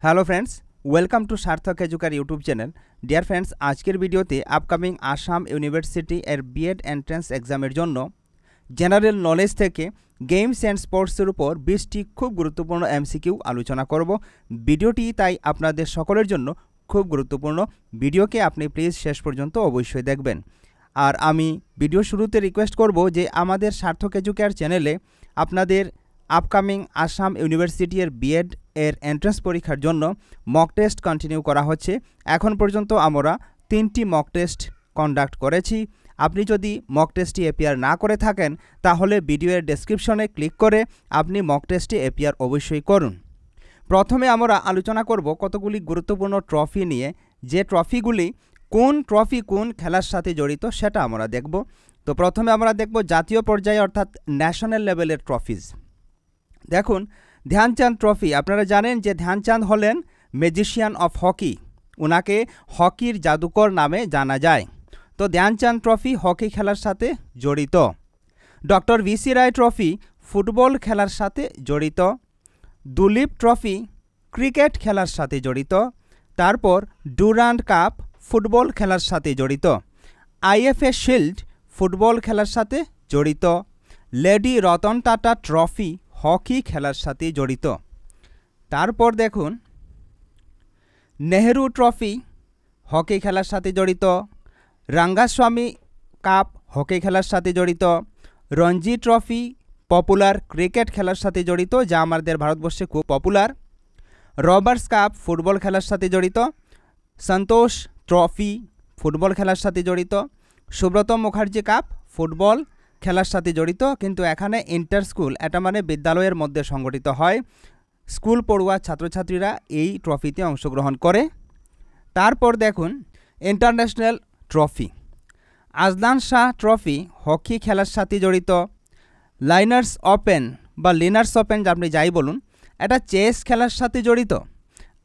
Hello friends, welcome to সার্থক এজুকার YouTube channel. Dear friends, আজকের ভিডিওতে আপকামিং আসাম ইউনিভার্সিটি এর বিএড এন্ট্রান্স এক্সামের জন্য জেনারেল নলেজ থেকে গেমস অ্যান্ড স্পোর্টসের উপর 20টি খুব গুরুত্বপূর্ণ এমসিকিউ আলোচনা করব। ভিডিওটি তাই আপনাদের সকলের জন্য খুব গুরুত্বপূর্ণ। ভিডিওকে আপনি প্লিজ শেষ পর্যন্ত অবশ্যই দেখবেন। আর আমি ভিডিও শুরুতে রিকোয়েস্ট করব যে আমাদের সার্থক এজুকেয়ার চ্যানেলে আপনাদের আপকামিং আসাম ইউনিভার্সিটি এর বিএড এর এন্ট্রান্স পরীক্ষার জন্য মক টেস্ট কন্টিনিউ করা হচ্ছে। এখন পর্যন্ত আমরা 3টি মক টেস্ট কন্ডাক্ট করেছি। আপনি যদি মক টেস্টটি অ্যাপিয়ার না করে থাকেন তাহলে ভিডিওর ডেসক্রিপশনে ক্লিক করে আপনি মক টেস্টে অ্যাপিয়ার অবশ্যই করুন। প্রথমে আমরা আলোচনা করব কতগুলি গুরুত্বপূর্ণ ট্রফি নিয়ে, যে ট্রফিগুলি কোন খেলার সাথে জড়িত সেটা আমরা দেখব। তো প্রথমে আমরা দেখব জাতীয় পর্যায়ে অর্থাৎ ন্যাশনাল লেভেলের ট্রফিজ। দেখুন, ধ্যানচাঁদ ট্রফি, আপনারা জানেন যে ধ্যানচাঁদ হলেন ম্যাজিশিয়ান অফ হকি, ওনাকে হকির জাদুকর নামে জানা যায়। তো ধ্যানচাঁদ ট্রফি হকি খেলার সাথে জড়িত। ডক্টর ভিসি রায় ট্রফি ফুটবল খেলার সাথে জড়িত। দুলীপ ট্রফি ক্রিকেট খেলার সাথে জড়িত। তারপর ডুরান্ড কাপ ফুটবল খেলার সাথে জড়িত। আইএফএ শিল্ড ফুটবল খেলার সাথে জড়িত। Lady Ratan Tata trophy hockey খেলার সাথে জড়িত। তারপর দেখুন, নেহেরু ট্রফি হকি খেলার সাথে জড়িত। রাঙ্গাস্বামী কাপ হকি খেলার সাথে জড়িত। রঞ্জি ট্রফি পপুলার ক্রিকেট খেলার সাথে জড়িত, যা আমাদের ভারতবর্ষে খুব পপুলার। রবার্টস কাপ ফুটবল খেলার সাথে জড়িত। সন্তোষ ট্রফি ফুটবল খেলার সাথে জড়িত। সুব্রত মুখার্জি কাপ ফুটবল খেলার সাথে জড়িত, কিন্তু এখানে ইন্টার স্কুল, এটা মানে বিদ্যালয়ের মধ্যে সংগঠিত হয়। স্কুল পড়ুয়া ছাত্রছাত্রীরা এই ট্রফিতে অংশগ্রহণ করে। তারপর দেখুন international trophy. Azlan Shah trophy hockey খেলার সাথে জড়িত। লাইনার্স ওপেন বা লিনার্স ওপেন, আপনি যাই বলুন, এটা চেস খেলার সাথে জড়িত।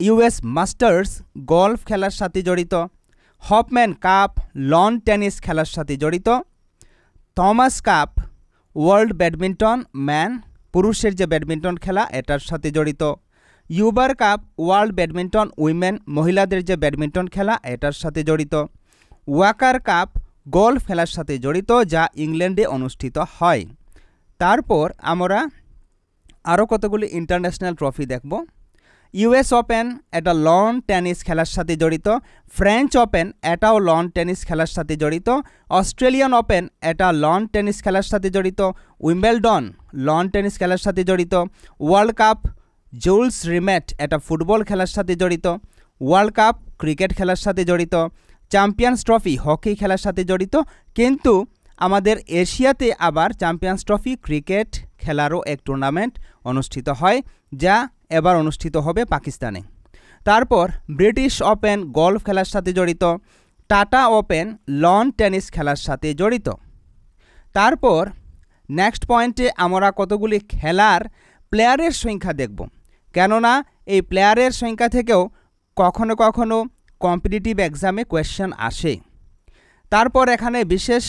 ইউএস মাস্টার্স গল্ফ খেলার সাথে জড়িত। হপম্যান কাপ লন টেনিস খেলার সাথে জড়িত। Thomas cup world badminton man, পুরুষের যে ব্যাডমিন্টন খেলা, এটার সাথে জড়িত। ইউবার কাপ ওয়ার্ল্ড ব্যাডমিন্টন উইমেন, মহিলাদের যে ব্যাডমিন্টন খেলা, এটার সাথে জড়িত। ওয়াকার কাপ গল্ফ খেলার সাথে জড়িত, যা ইংল্যান্ডে অনুষ্ঠিত হয়। তারপর আমরা আরও কতগুলি ইন্টারন্যাশনাল ট্রফি দেখব। ইউএস ওপেন, এটা লন টেনিস খেলার সাথে জড়িত। ফ্রেঞ্চ ওপেন, এটাও লন টেনিস খেলার সাথে জড়িত। অস্ট্রেলিয়ান ওপেন, এটা লন টেনিস খেলার সাথে জড়িত। উইম্বেলডন লন টেনিস খেলার সাথে জড়িত। ওয়ার্ল্ড কাপ জুলস রিমেট, এটা ফুটবল খেলার সাথে জড়িত। ওয়ার্ল্ড কাপ ক্রিকেট খেলার সাথে জড়িত। চ্যাম্পিয়ন্স ট্রফি হকি খেলার সাথে জড়িত, কিন্তু আমাদের এশিয়াতে আবার চ্যাম্পিয়ন্স ট্রফি ক্রিকেট খেলারও এক টুর্নামেন্ট অনুষ্ঠিত হয়, যা এবার অনুষ্ঠিত হবে পাকিস্তানে। তারপর ব্রিটিশ ওপেন গল্ফ খেলার সাথে জড়িত। টাটা ওপেন লন টেনিস খেলার সাথে জড়িত। তারপর নেক্সট পয়েন্টে আমরা কতগুলি খেলার প্লেয়ারের সংখ্যা দেখব, কেননা এই প্লেয়ারের সংখ্যা থেকেও কখনো কখনো কম্পিটিটিভ এক্সামে কোয়েশ্চেন আসে। তারপর এখানে বিশেষ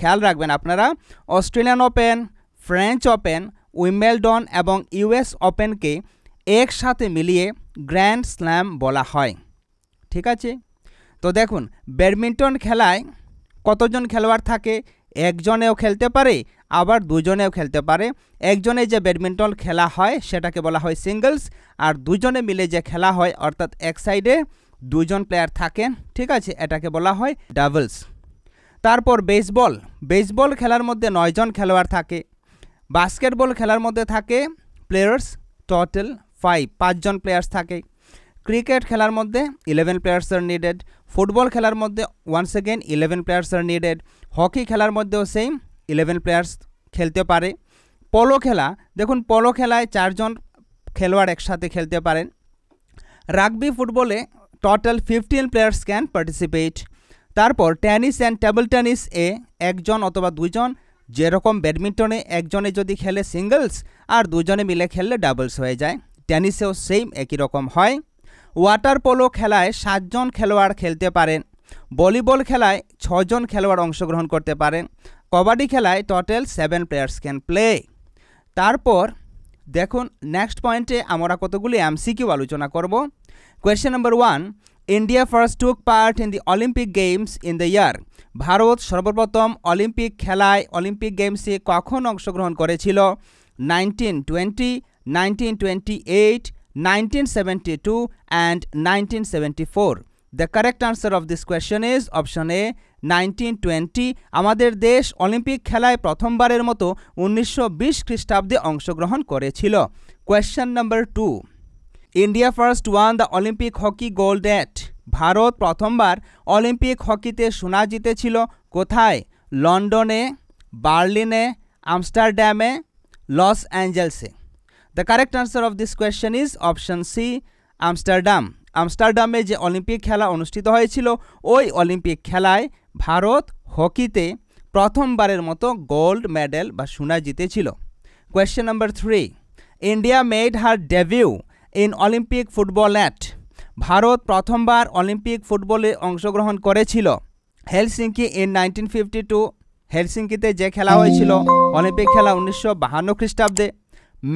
খেয়াল রাখবেন আপনারা, Australian open, French open, Wimbledon এবং ইউএস ওপেনকে একসাথে মিলিয়ে গ্র্যান্ড স্ল্যাম বলা হয়। ঠিক আছে? তো দেখুন, ব্যাডমিন্টন খেলায় কতজন খেলোয়াড় থাকে? একজনেও খেলতে পারে, আবার দুজনেও খেলতে পারে। একজনে যে ব্যাডমিন্টন খেলা হয় সেটাকে বলা হয় সিঙ্গলস, আর দুজনে মিলে যে খেলা হয় অর্থাৎ এক সাইডে দুজন প্লেয়ার থাকেন, ঠিক আছে, এটাকে বলা হয় ডাবলস। তারপর বেসবল খেলার মধ্যে 9 জন খেলোয়াড় থাকে। বাস্কেটবল খেলার মধ্যে থাকে প্লেয়ার্স টোটাল 5 জন প্লেয়ার্স থাকে। ক্রিকেট খেলার মধ্যে 11 প্লেয়ার্স আর নিডেড। ফুটবল খেলার মধ্যে once again 11 players are needed. Hockey খেলার মধ্যেও সেম 11 প্লেয়ার্স খেলতে পারে। পোলো খেলা, দেখুন পোলো খেলায় 4 জন খেলোয়াড় একসাথে খেলতে পারেন। রাগবি ফুটবলে টোটাল 15 প্লেয়ার্স ক্যান পার্টিসিপেট। তারপর টেনিস অ্যান্ড টেবল টেনিস এ 1 জন অথবা 2 জন, যেরকম ব্যাডমিন্টনে একজনে যদি খেলে সিঙ্গলস আর দুজনে মিলে খেললে ডাবলস হয়ে যায়, টেনিসেও সেম একই রকম হয়। ওয়াটার পোলো খেলায় 7 জন খেলোয়াড় খেলতে পারেন। ভলিবল খেলায় 6 জন খেলোয়াড় অংশগ্রহণ করতে পারেন। কবাডি খেলায় টোটাল 7 প্লেয়ার্স ক্যান প্লে। তারপর দেখুন নেক্সট পয়েন্টে আমরা কতগুলি এমসিকিউ আলোচনা করব। Question number 1, India first took part in the Olympic games in the year. Bharat সর্বপ্রথম অলিম্পিক খেলায় অলিম্পিক গেমসে কখন অংশগ্রহণ করেছিল? 1920, 1928, 1972 and 1974. The correct answer of this question is option A, 1920. আমাদের দেশ অলিম্পিক খেলায় প্রথমবারের মতো 1920 খ্রিস্টাব্দে অংশগ্রহণ করেছিল। Question number 2, India first won the Olympic hockey gold at. ভারত প্রথমবার অলিম্পিক হকিতে সোনা জিতেছিল কোথায়? লন্ডনে, বার্লিনে, আমস্টারডামে, লস অ্যাঞ্জেলসে। The correct answer of this question is option C, Amsterdam. আমস্টারডামে যে অলিম্পিক খেলা অনুষ্ঠিত হয়েছিল ওই অলিম্পিক খেলায় ভারত হকিতে প্রথমবারের মতো গোল্ড মেডেল বা সোনা জিতেছিল। Question number 3, India made her debut in Olympic football at. Bharat প্রথমবার অলিম্পিক ফুটবলে অংশগ্রহণ করেছিল হেলসিঙ্কি ইন 1952। হেলসিঙ্কিতে যে খেলা হয়েছিল অলিম্পিক খেলা 1952 খ্রিস্টাব্দে।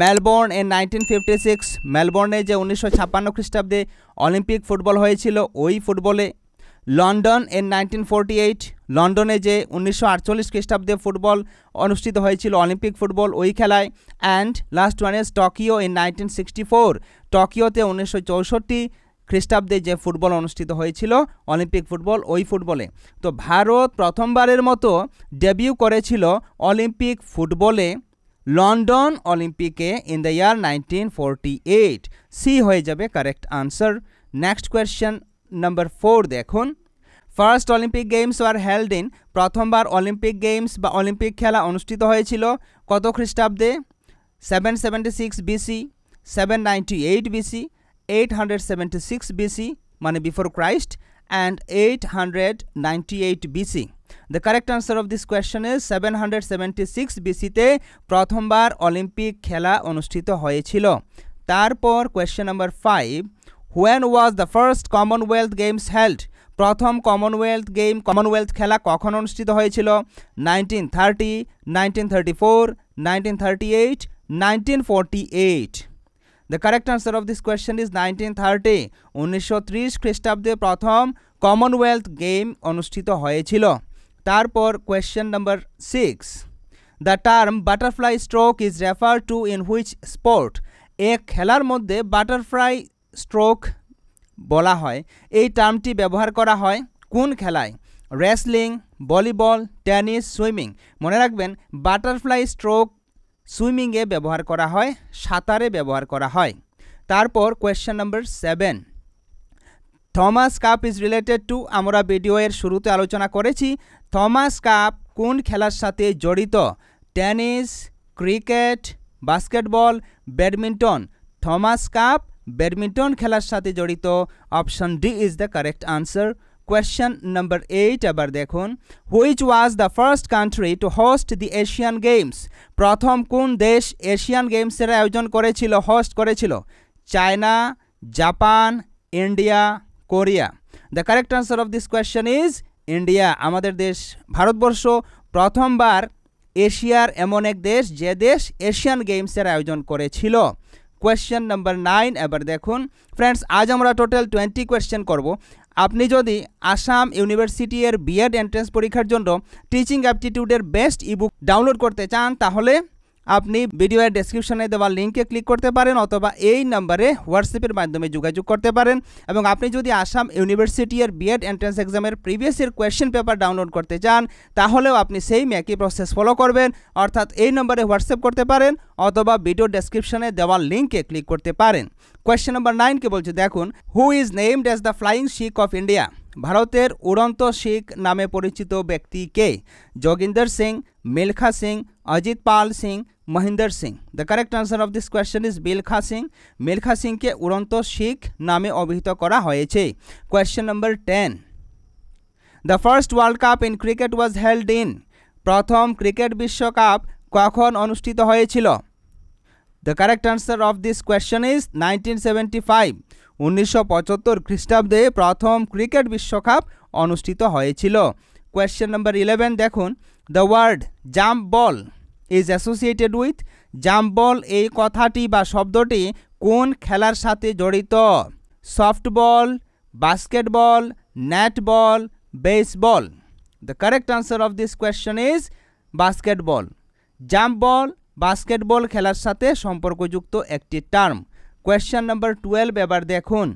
মেলবোর্ন ইন 1956, মেলবোর্নে যে 1956 খ্রিস্টাব্দে অলিম্পিক ফুটবল হয়েছিল ওই ফুটবলে। লন্ডন ইন 1948, লন্ডনে যে 1948 খ্রিস্টাব্দে ফুটবল অনুষ্ঠিত হয়েছিল অলিম্পিক ফুটবল ওই খেলায়। And last one is Tokyo in 1964, টোকিওতে 1964 খ্রিস্টাব্দে যে ফুটবল অনুষ্ঠিত হয়েছিল অলিম্পিক ফুটবল ওই ফুটবলে। তো ভারত প্রথমবারের মতো ডেবিউ করেছিল অলিম্পিক ফুটবলে লন্ডন অলিম্পিকে ইন দ্য ইয়ার 1948। সি হয়ে যাবে correct answer. Next question number 4 দেখুন, first Olympic games were held in. প্রথমবার অলিম্পিক গেমস বা অলিম্পিক খেলা অনুষ্ঠিত হয়েছিল কত খ্রিস্টাব্দে? 776 বিসি, 798 বিসি, 876 বিসি মানে before Christ, and 898 BC. The correct answer of this question is 776 বিসিতে প্রথমবার অলিম্পিক খেলা অনুষ্ঠিত হয়েছিল। তারপর question number 5, when was the first commonwealth games held? প্রথম কমনওয়েলথ খেলা কখন অনুষ্ঠিত হয়েছিল? 1930, 1934, 1938, 1948। The correct answer of this question is 1930, 1930 খ্রিস্টাব্দে প্রথম কমনওয়েলথ গেম অনুষ্ঠিত হয়েছিল। তারপর question number 6, the term butterfly stroke is refer to in which sport. এক খেলার মধ্যে বাটারফ্লাই স্ট্রোক বলা হয়, এই টার্মটি ব্যবহার করা হয় কোন খেলায়? Wrestling, volleyball, tennis, swimming. মনে রাখবেন বাটারফ্লাই স্ট্রোক সুইমিংয়ে ব্যবহার করা হয়, সাঁতারে ব্যবহার করা হয়। তারপর question number 7, Thomas cup is related to. আমরা ভিডিওর শুরুতে আলোচনা করেছি থমাস কাপ কোন খেলার সাথে জড়িত? Tennis, cricket, basketball, badminton. Thomas cup badminton খেলার সাথে জড়িত। Option D is the correct answer. Question number 8 আবার দেখুন, which was the first country to host the Asian games. প্রথম কোন দেশ এশিয়ান গেমসের আয়োজন করেছিল, হোস্ট করেছিল? China, Japan, India, Korea. The correct answer of this question is India. আমাদের দেশ ভারতবর্ষ প্রথমবার এশিয়ার এমন এক দেশ যে দেশ এশিয়ান গেমসের আয়োজন করেছিল। কোয়েশ্চেন নাম্বার 9 এবার দেখুন ফ্রেন্ডস, আজ আমরা টোটাল 20 কোয়েশ্চেন করব। আপনি যদি আসাম ইউনিভার্সিটি এর বিএড এন্ট্রান্স পরীক্ষার জন্য টিচিং অ্যাপটিটিউডের বেস্ট ইবুক ডাউনলোড করতে চান তাহলে আপনি ভিডিওর ডেসক্রিপশনে দেওয়া লিঙ্কে ক্লিক করতে পারেন অথবা এই নম্বরে হোয়াটসঅ্যাপের মাধ্যমে যোগাযোগ করতে পারেন। এবং আপনি যদি আসাম ইউনিভার্সিটি এর বিএড এন্ট্রান্স এক্সামের previous year question paper download করতে চান তাহলেও আপনি সেই একই প্রসেস ফলো করবেন, অর্থাৎ এই নম্বরে হোয়াটসঅ্যাপ করতে পারেন অথবা ভিডিও ডেসক্রিপশনে দেওয়া লিঙ্কে ক্লিক করতে পারেন। কোয়েশ্চেন নাম্বার 9 কে বলছে দেখুন, who is named as the flying Sikh of India. ভারতের উড়ন্ত শিখ নামে পরিচিত ব্যক্তি কে? Joginder Singh, Milkha Singh, Ajit Pal Singh, Mohinder Singh. The correct answer of this question is Milkha Singh. Milkha সিংকে উড়ন্ত শিখ নামে অভিহিত করা হয়েছে। Question number 10, the first world cup in cricket was held in. প্রথম ক্রিকেট বিশ্বকাপ কখন অনুষ্ঠিত হয়েছিল? The correct answer of this question is 1975। 1975 খ্রিস্টাব্দে প্রথম ক্রিকেট বিশ্বকাপ অনুষ্ঠিত হয়েছিল। কোয়েশ্চেন নাম্বার 11 দেখুন, the word jump ball is associated with. Jump ball এই কথাটি বা শব্দটি কোন খেলার সাথে জড়িত? Softball, basketball, netball, baseball? The correct answer of this question is basketball. Jump ball basketball খেলার সাথে সম্পর্কযুক্ত একটি টার্ম। কোয়েশ্চেন নাম্বার 12 এবার দেখুন।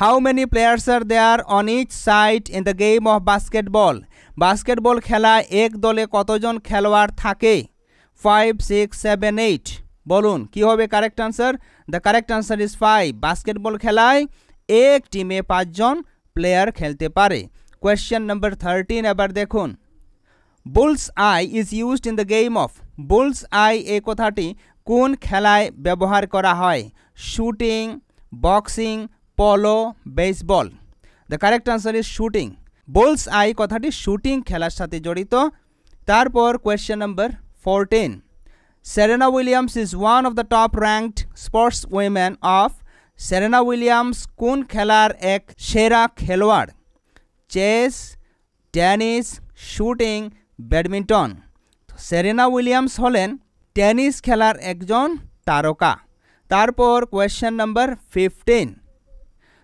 How many players are there on each side in the game of basketball? Basketball খেলায় এক দলে কতজন খেলোয়াড় থাকে? 5, 6, 7, 8 বলুন কি হবে correct answer? The correct answer is 5। Basketball খেলায় এক টিমে 5 জন প্লেয়ার খেলতে পারে। কোয়েশ্চেন নাম্বার 13 এবার দেখুন। Bull's eye is used in the game of? Bull's eye এই কথাটি কোন খেলায় ব্যবহার করা হয়? Shooting, boxing, polo, baseball? The correct answer is shooting. Bull's eye কথাটি শুটিং খেলার সাথে জড়িত। তারপর question number 14। Serena Williams is one of the top ranked sports women of? Serena Williams কোন খেলার এক সেরা খেলোয়াড়? Chess, tennis, shooting, badminton? Serena Williams হলেন টেনিস খেলার একজন তারকা। তারপর question number 15।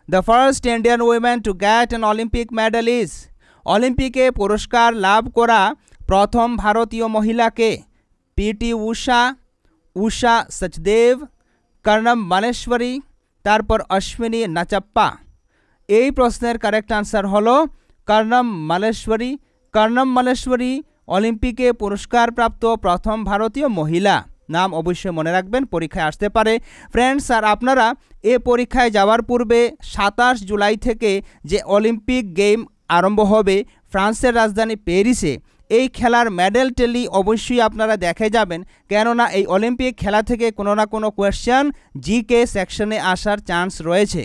The first Indian women to get an Olympic medal is? অলিম্পিকে পুরস্কার লাভ করা প্রথম ভারতীয় মহিলাকে? পিটি ঊষা, ঊষা সচদেব, কর্ণম মালেশ্বরী, তারপর অশ্বিনী নাচাপ্পা? এই প্রশ্নের কারেক্ট আনসার হলো কর্ণম মালেশ্বরী। কর্ণম মালেশ্বরী অলিম্পিকে পুরস্কারপ্রাপ্ত প্রথম ভারতীয় মহিলা। নাম অবশ্যই মনে রাখবেন, পরীক্ষায় আসতে পারে। ফ্রেন্ডস, আর আপনারা এ পরীক্ষায় যাওয়ার পূর্বে 27 জুলাই থেকে যে অলিম্পিক গেম আরম্ভ হবে ফ্রান্সের রাজধানী প্যারিসে, এই খেলার মেডেল টেলি অবশ্যই আপনারা দেখে যাবেন, কেননা এই অলিম্পিক খেলা থেকে কোনো না কোনো কোয়েশ্চেন জিকে সেকশনে আসার চান্স রয়েছে।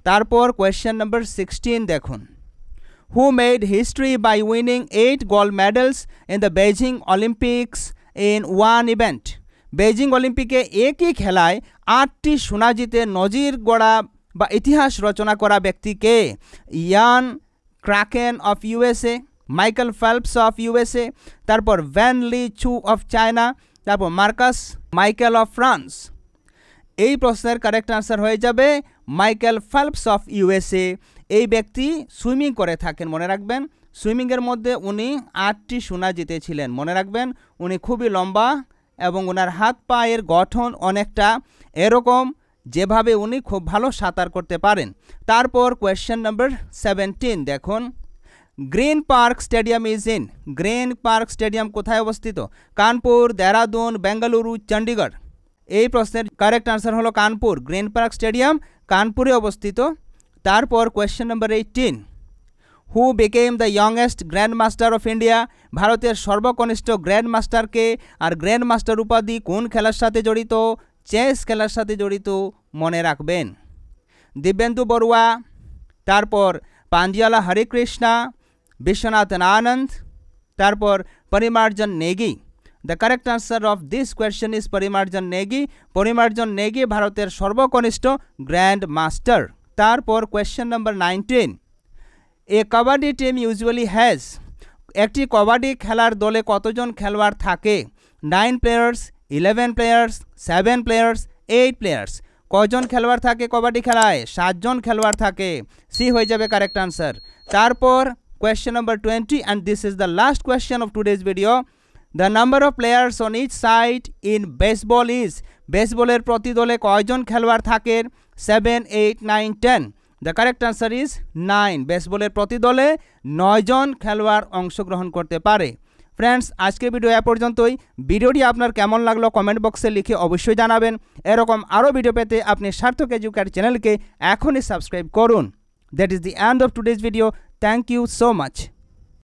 তারপর কোয়েশ্চেন নাম্বার 16 দেখুন। Who made history by winning 8 gold medals in the Beijing Olympics in one event? Beijing অলিম্পিকে একই খেলায় 8টি সোনা জিতে নজির গড়া বা ইতিহাস রচনা করা ব্যক্তিকে? Ian Crocker of USA, Michael Phelps of USA, তারপর ভ্যান লি চু অফ চায়না, তারপর মার্কাস মাইকেল অফ ফ্রান্স? এই প্রশ্নের কারেক্ট আনসার হয়ে যাবে মাইকেল ফেলপস অফ ইউএসএ। এই ব্যক্তি সুইমিং করে থাকেন, মনে রাখবেন। সুইমিংয়ের মধ্যে উনি 8টি সোনা জিতেছিলেন, মনে রাখবেন। উনি খুবই লম্বা এবং ওনার হাত পায়ের গঠন অনেকটা এরকম, যেভাবে উনি খুব ভালো সাঁতার করতে পারেন। তারপর কোয়েশ্চেন নাম্বার 17 দেখুন। Green park stadium is in? Green park stadium কোথায় অবস্থিত? কানপুর, দেহরাদুন, বেঙ্গালুরু, চণ্ডীগড়? এই প্রশ্নের কারেক্ট আনসার হলো কানপুর। গ্রিন পার্ক স্টেডিয়াম কানপুরে অবস্থিত। তারপর question number 18। Who became the youngest grandmaster of India? ভারতের সর্বকনিষ্ঠ গ্র্যান্ড মাস্টারকে? আর গ্র্যান্ড মাস্টার উপাধি কোন খেলার সাথে জড়িত? চেস খেলার সাথে জড়িত, মনে রাখবেন। দিব্যেন্দু বড়ুয়া, তারপর পাঞ্জিয়ালা হরিকৃষ্ণা, বিশ্বনাথন আনন্দ, তারপর পরিমার্জন Nikki? The correct answer of this question is পরিমার্জন নেগি। পরিমার্জন নেগি ভারতের সর্বকনিষ্ঠ গ্র্যান্ড মাস্টার। তারপর question number 19। A kabaddi team usually has? একটি কবাডি খেলার দলে কতজন খেলোয়াড় থাকে? 9 প্লেয়ার্স, 11 প্লেয়ার্স, 7 প্লেয়ার্স, 8 প্লেয়ার্স? কজন খেলোয়াড় থাকে কবাডি খেলায়? 7 জন খেলোয়াড় থাকে। সি হয়ে যাবে কারেক্ট আনসার। তারপর question number 20 and this is the last question of today's video. The number of players on each side in baseball is? বেসবলের প্রতি দলে কয়জন খেলোয়াড় থাকে? 7, 8, 9, 10? The correct answer is 9। বেসবলের প্রতি দলে 9 জন খেলোয়াড় অংশগ্রহণ করতে পারে। ফ্রেন্ডস, আজকের ভিডিও এ পর্যন্তই। ভিডিওটি আপনার কেমন লাগলো কমেন্ট বক্সে লিখে অবশ্যই জানাবেন। এরকম আরও ভিডিও পেতে আপনি সার্থক এডুকেট চ্যানেলকে এখনই সাবস্ক্রাইব করুন। That is the end of today's video. Thank you so much.